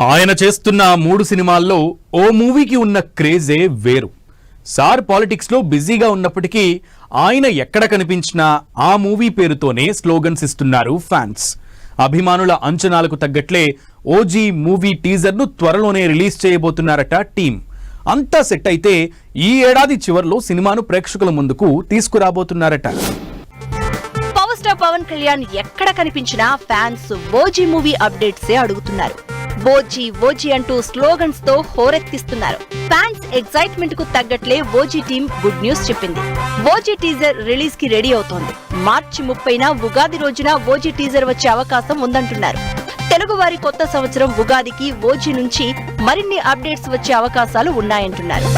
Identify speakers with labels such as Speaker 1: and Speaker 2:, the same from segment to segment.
Speaker 1: ఆయన చేస్తున్న 3 సినిమాల్లో ఓ మూవీకి ఉన్న క్రేజే వేరు. సార్ పాలిటిక్స్ లో బిజీగా ఉన్నప్పటికీ ఆయన ఎక్కడ కనిపించినా ఆ మూవీ పేరుతోనే స్లోగన్స్ ఇస్తున్నారు ఫ్యాన్స్. అభిమానుల అంచనాలకు తగ్గట్లే ఓజీ మూవీ టీజర్ ను త్వరలోనే రిలీజ్ చేయబోతున్నారట టీం. అంతా సెట్ అయితే ఈ ఏడాది చివర్లో సినిమాను ప్రేక్షకుల ముందుకు తీసుకురాబోతున్నారట.
Speaker 2: పవర్ స్టార్ పవన్ కళ్యాణ్ ఎక్కడ కనిపించినా ఫ్యాన్స్ ఓజీ మూవీ అప్డేట్సే అడుగుతున్నారు. ఓజీ ఓజీ అంటూ స్లోగన్స్ తో హోరెత్తిస్తున్నారు. ఫ్యాన్స్ ఎక్సైట్మెంట్ కు తగ్గట్లే ఓజీ టీం గుడ్ న్యూస్ చెప్పింది. ఓజీ టీజర్ రిలీజ్ కి రెడీ అవుతోంది. మార్చి 30న ఉగాది రోజున ఓజీ టీజర్ వచ్చే అవకాశం ఉందంటున్నారు. తెలుగువారి కొత్త సంవత్సరం ఉగాదికి ఓజీ నుంచి మరిన్ని అప్డేట్స్ వచ్చే అవకాశాలు ఉన్నాయంటున్నారు.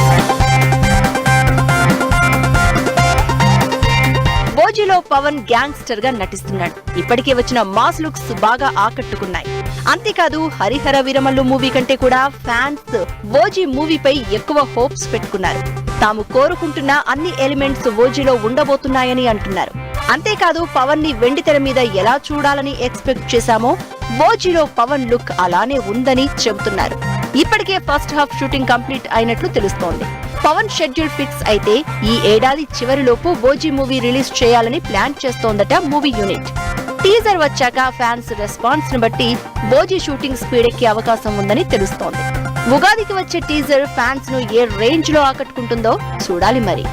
Speaker 2: ఓజీలో పవన్ గ్యాంగ్స్టర్ గా నటిస్తున్నాడు. ఇప్పటికే వచ్చిన మాస్ లుక్స్ బాగా ఆకట్టుకున్నాయి. అంతేకాదు హరిహర వీరమల్లు మూవీ కంటే కూడా ఫ్యాన్స్ ఓజీ మూవీపై ఎక్కువ హోప్స్ పెట్టుకున్నారు. తాము కోరుకుంటున్న అన్ని ఎలిమెంట్స్ ఓజీలో ఉండబోతున్నాయని అంటున్నారు. అంతేకాదు పవన్ ని వెండితెర మీద ఎలా చూడాలని ఎక్స్పెక్ట్ చేశామో ఓజీలో పవన్ లుక్ అలానే ఉందని చెబుతున్నారు. ఇప్పటికే ఫస్ట్ హాఫ్ షూటింగ్ కంప్లీట్ అయినట్లు తెలుస్తోంది. పవన్ షెడ్యూల్ ఫిక్స్ అయితే ఈ ఏడాది చివరిలోపు ఓజీ మూవీ రిలీజ్ చేయాలని ప్లాన్ చేస్తోందట మూవీ యూనిట్. టీజర్ వచ్చాక ఫ్యాన్స్ రెస్పాన్స్ ను బట్టి ఓజీ షూటింగ్ స్పీడ్ ఎక్కే అవకాశం ఉందని తెలుస్తోంది. ఉగాదికి వచ్చే టీజర్ ఫ్యాన్స్ ను ఏ రేంజ్ లో ఆకట్టుకుంటుందో చూడాలి మరి.